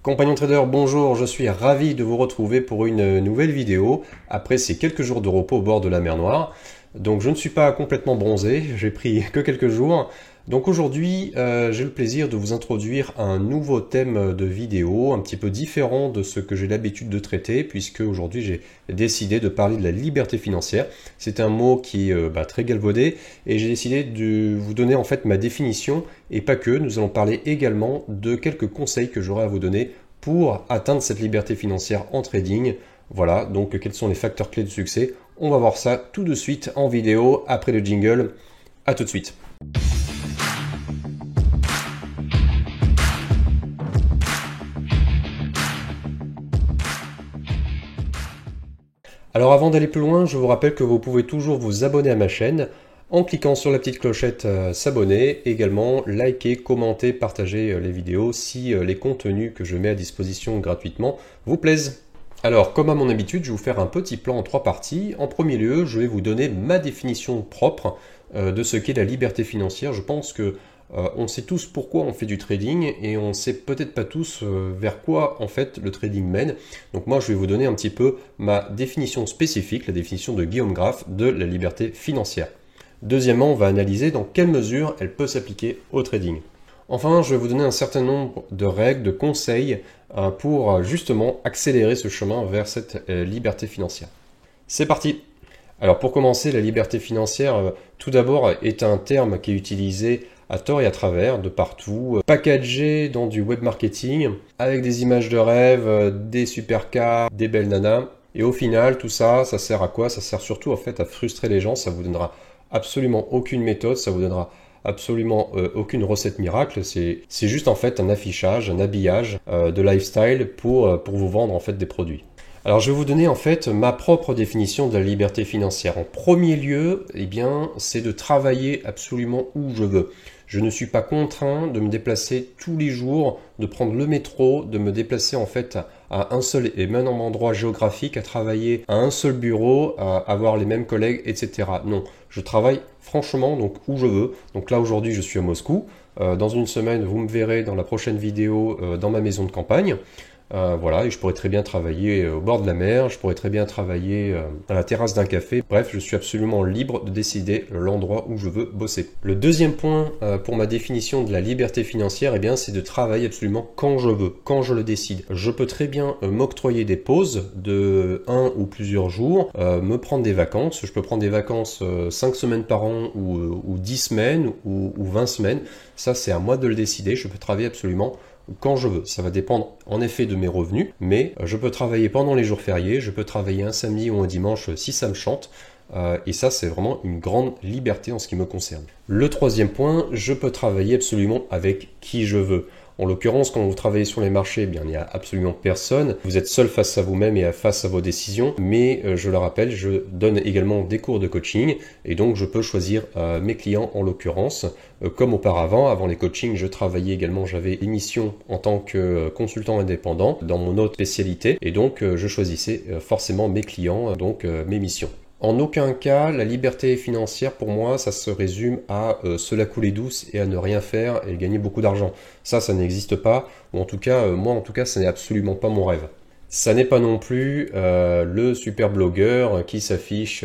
Compagnons traders, bonjour, je suis ravi de vous retrouver pour une nouvelle vidéo après ces quelques jours de repos au bord de la mer Noire. Donc je ne suis pas complètement bronzé, j'ai pris que quelques jours. Donc aujourd'hui, j'ai le plaisir de vous introduire un nouveau thème de vidéo, un petit peu différent de ce que j'ai l'habitude de traiter, puisque aujourd'hui j'ai décidé de parler de la liberté financière. C'est un mot qui est très galvaudé, et j'ai décidé de vous donner en fait ma définition, et pas que, nous allons parler également de quelques conseils que j'aurai à vous donner pour atteindre cette liberté financière en trading. Voilà, donc quels sont les facteurs clés de succès? On va voir ça tout de suite en vidéo, après le jingle. À tout de suite. Alors avant d'aller plus loin, je vous rappelle que vous pouvez toujours vous abonner à ma chaîne en cliquant sur la petite clochette s'abonner, également liker, commenter, partager les vidéos si les contenus que je mets à disposition gratuitement vous plaisent. Alors comme à mon habitude, je vais vous faire un petit plan en 3 parties. En premier lieu, je vais vous donner ma définition propre de ce qu'est la liberté financière. Je pense que on sait tous pourquoi on fait du trading et on ne sait peut-être pas tous vers quoi en fait le trading mène. Donc moi je vais vous donner un petit peu ma définition spécifique, la définition de Guillaume Graff de la liberté financière. Deuxièmement, on va analyser dans quelle mesure elle peut s'appliquer au trading. Enfin, je vais vous donner un certain nombre de règles, de conseils pour justement accélérer ce chemin vers cette liberté financière. C'est parti! Alors pour commencer, la liberté financière, tout d'abord, est un terme qui est utilisé à tort et à travers, de partout, packagé dans du web marketing, avec des images de rêve, des supercars, des belles nanas. Et au final, tout ça, ça sert à quoi? Ça sert surtout en fait à frustrer les gens, ça vous donnera absolument aucune méthode, ça vous donnera absolument aucune recette miracle, c'est juste en fait un affichage, un habillage de lifestyle pour vous vendre en fait des produits. Alors je vais vous donner en fait ma propre définition de la liberté financière. En premier lieu, eh bien, c'est de travailler absolument où je veux. Je ne suis pas contraint de me déplacer tous les jours, de prendre le métro, de me déplacer en fait à un seul et même endroit géographique, à travailler à un seul bureau, à avoir les mêmes collègues, etc. Non, je travaille franchement donc où je veux. Donc là aujourd'hui je suis à Moscou. Dans une semaine vous me verrez dans la prochaine vidéo dans ma maison de campagne. Voilà, et je pourrais très bien travailler au bord de la mer, je pourrais très bien travailler à la terrasse d'un café. Bref, je suis absolument libre de décider l'endroit où je veux bosser. Le deuxième point pour ma définition de la liberté financière, eh bien, c'est de travailler absolument quand je veux, quand je le décide. Je peux très bien m'octroyer des pauses de 1 ou plusieurs jours, me prendre des vacances. Je peux prendre des vacances 5 semaines par an ou 10 semaines ou 20 semaines. Ça, c'est à moi de le décider. Je peux travailler absolument quand je veux. Ça va dépendre en effet de mes revenus, mais je peux travailler pendant les jours fériés, je peux travailler un samedi ou un dimanche si ça me chante, et ça c'est vraiment une grande liberté en ce qui me concerne. Le troisième point, je peux travailler absolument avec qui je veux. En l'occurrence, quand vous travaillez sur les marchés, eh bien, il n'y a absolument personne. Vous êtes seul face à vous-même et face à vos décisions. Mais je le rappelle, je donne également des cours de coaching et donc je peux choisir mes clients en l'occurrence. Comme auparavant, avant les coachings, je travaillais également, j'avais une mission en tant que consultant indépendant dans mon autre spécialité et donc je choisissais forcément mes clients, donc mes missions. En aucun cas, la liberté financière, pour moi, ça se résume à se la couler douce et à ne rien faire et gagner beaucoup d'argent. Ça n'existe pas, ou en tout cas, moi en tout cas, ce n'est absolument pas mon rêve. Ça n'est pas non plus le super blogueur qui s'affiche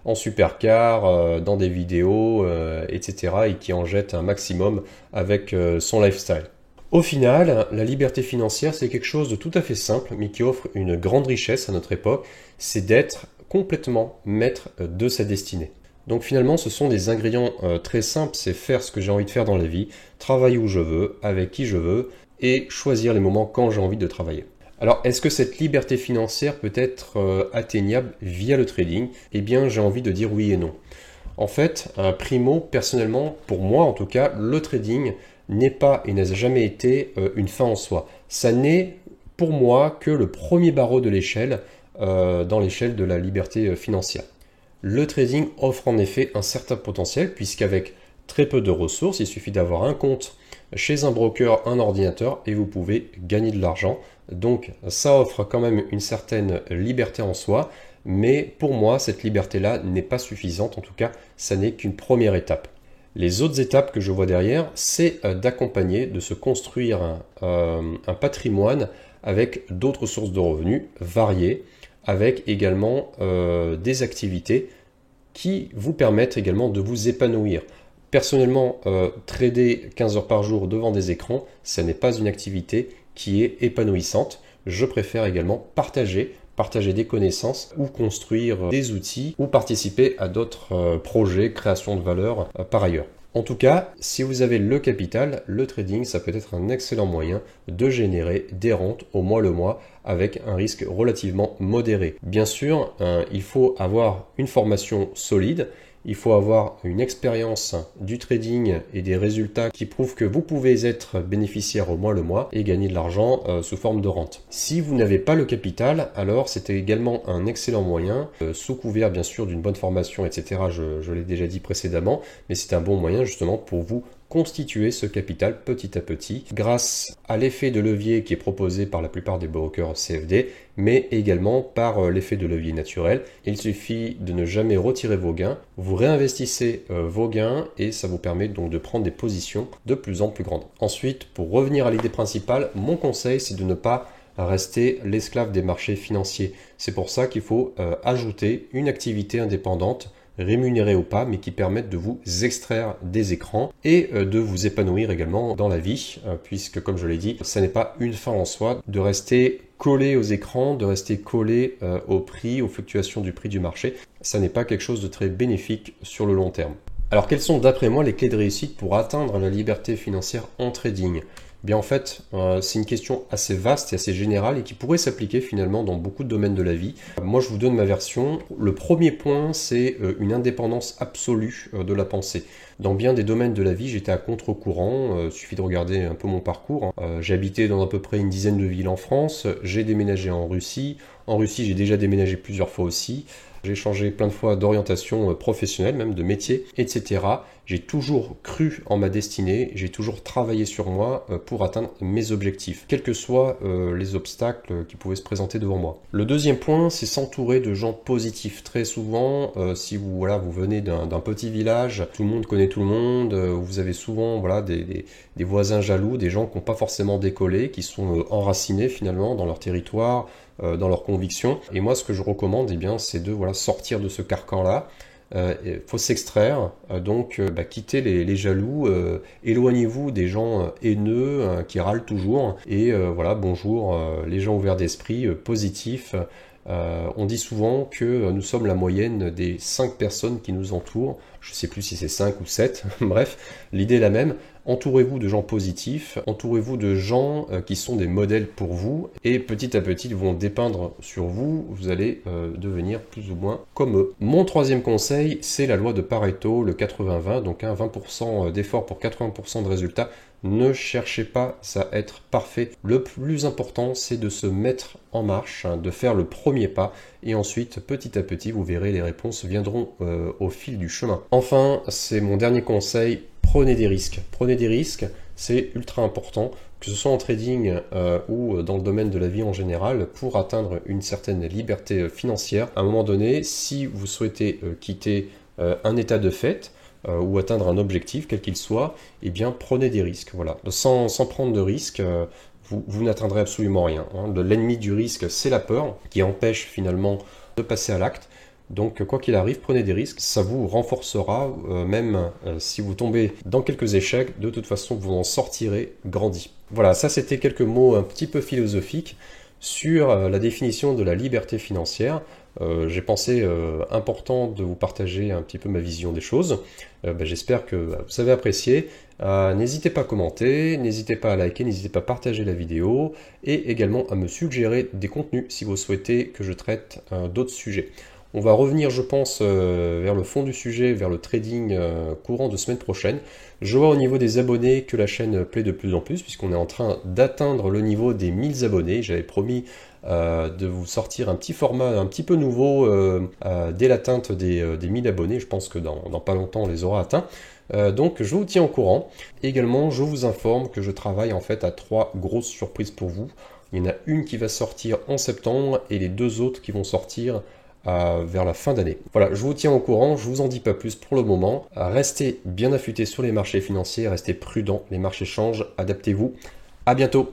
en supercar, dans des vidéos, etc. et qui en jette un maximum avec son lifestyle. Au final, la liberté financière, c'est quelque chose de tout à fait simple, mais qui offre une grande richesse à notre époque, c'est d'être complètement maître de sa destinée. Donc finalement, ce sont des ingrédients très simples, c'est faire ce que j'ai envie de faire dans la vie, travailler où je veux, avec qui je veux, et choisir les moments quand j'ai envie de travailler. Alors, est-ce que cette liberté financière peut être atteignable via le trading? Eh bien, j'ai envie de dire oui et non. En fait, primo, personnellement, pour moi en tout cas, le trading n'est pas et n'a jamais été une fin en soi. Ça n'est pour moi que le premier barreau de l'échelle dans l'échelle de la liberté financière. Le trading offre en effet un certain potentiel puisqu'avec très peu de ressources, il suffit d'avoir un compte chez un broker, un ordinateur et vous pouvez gagner de l'argent. Donc ça offre quand même une certaine liberté en soi, mais pour moi cette liberté-là n'est pas suffisante, en tout cas ça n'est qu'une première étape. Les autres étapes que je vois derrière, c'est d'accompagner, de se construire un patrimoine avec d'autres sources de revenus variées, avec également des activités qui vous permettent également de vous épanouir. Personnellement, trader 15 heures par jour devant des écrans, ce n'est pas une activité qui est épanouissante. Je préfère également partager des connaissances ou construire des outils ou participer à d'autres projets, création de valeur par ailleurs. En tout cas, si vous avez le capital, le trading, ça peut être un excellent moyen de générer des rentes au mois le mois avec un risque relativement modéré. Bien sûr, il faut avoir une formation solide. Il faut avoir une expérience du trading et des résultats qui prouvent que vous pouvez être bénéficiaire au mois le mois et gagner de l'argent sous forme de rente. Si vous n'avez pas le capital, alors c'était également un excellent moyen, sous couvert bien sûr d'une bonne formation, etc. Je l'ai déjà dit précédemment, mais c'est un bon moyen justement pour vous constituer ce capital petit à petit grâce à l'effet de levier qui est proposé par la plupart des brokers CFD, mais également par l'effet de levier naturel. Il suffit de ne jamais retirer vos gains, vous réinvestissez vos gains et ça vous permet donc de prendre des positions de plus en plus grandes. Ensuite, pour revenir à l'idée principale, mon conseil c'est de ne pas rester l'esclave des marchés financiers. C'est pour ça qu'il faut ajouter une activité indépendante rémunérés ou pas, mais qui permettent de vous extraire des écrans et de vous épanouir également dans la vie, puisque comme je l'ai dit, ça n'est pas une fin en soi de rester collé aux écrans, de rester collé au prix, aux fluctuations du prix du marché. Ça n'est pas quelque chose de très bénéfique sur le long terme. Alors quelles sont d'après moi les clés de réussite pour atteindre la liberté financière en trading ? Bien en fait, c'est une question assez vaste et assez générale et qui pourrait s'appliquer finalement dans beaucoup de domaines de la vie. Moi, je vous donne ma version. Le premier point, c'est une indépendance absolue de la pensée. Dans bien des domaines de la vie, j'étais à contre-courant. Suffit de regarder un peu mon parcours. J'ai habité dans à peu près une dizaine de villes en France. J'ai déménagé en Russie. En Russie, j'ai déjà déménagé plusieurs fois aussi. J'ai changé plein de fois d'orientation professionnelle, même de métier, etc. J'ai toujours cru en ma destinée, j'ai toujours travaillé sur moi pour atteindre mes objectifs, quels que soient les obstacles qui pouvaient se présenter devant moi. Le deuxième point, c'est s'entourer de gens positifs. Très souvent, si vous venez d'un petit village, tout le monde connaît tout le monde, vous avez souvent des voisins jaloux, des gens qui n'ont pas forcément décollé, qui sont enracinés finalement dans leur territoire, dans leurs convictions. Et moi, ce que je recommande, c'est de sortir de ce carcan-là. Il faut s'extraire, quittez les jaloux, éloignez-vous des gens haineux qui râlent toujours. Et bonjour, les gens ouverts d'esprit, positifs. On dit souvent que nous sommes la moyenne des 5 personnes qui nous entourent. Je ne sais plus si c'est 5 ou 7, bref, l'idée est la même. Entourez-vous de gens positifs, entourez-vous de gens qui sont des modèles pour vous et petit à petit ils vont dépeindre sur vous, vous allez devenir plus ou moins comme eux. Mon troisième conseil, c'est la loi de Pareto, le 80-20, donc 20% d'effort pour 80% de résultats. Ne cherchez pas à être parfait. Le plus important, c'est de se mettre en marche, de faire le premier pas et ensuite, petit à petit, vous verrez, les réponses viendront au fil du chemin. Enfin, c'est mon dernier conseil, prenez des risques. Prenez des risques, c'est ultra important, que ce soit en trading ou dans le domaine de la vie en général, pour atteindre une certaine liberté financière. À un moment donné, si vous souhaitez quitter un état de fait, ou atteindre un objectif, quel qu'il soit, prenez des risques. Voilà. Sans prendre de risques, vous n'atteindrez absolument rien. L'ennemi du risque, c'est la peur, qui empêche finalement de passer à l'acte. Donc, quoi qu'il arrive, prenez des risques. Ça vous renforcera, même si vous tombez dans quelques échecs, de toute façon, vous en sortirez grandi. Voilà, ça c'était quelques mots un petit peu philosophiques sur la définition de la liberté financière. J'ai pensé important de vous partager un petit peu ma vision des choses. J'espère que vous avez apprécié. N'hésitez pas à commenter, n'hésitez pas à liker, n'hésitez pas à partager la vidéo et également à me suggérer des contenus si vous souhaitez que je traite d'autres sujets. On va revenir, je pense, vers le fond du sujet, vers le trading courant de semaine prochaine. Je vois au niveau des abonnés que la chaîne plaît de plus en plus, puisqu'on est en train d'atteindre le niveau des 1000 abonnés. J'avais promis de vous sortir un petit format un petit peu nouveau dès l'atteinte des 1000 abonnés. Je pense que dans pas longtemps, on les aura atteints. Donc je vous tiens au courant. Également, je vous informe que je travaille en fait à 3 grosses surprises pour vous. Il y en a une qui va sortir en septembre et les 2 autres qui vont sortir vers la fin d'année. Voilà, je vous tiens au courant, je vous en dis pas plus pour le moment. Restez bien affûtés sur les marchés financiers, restez prudents, les marchés changent, adaptez-vous. À bientôt.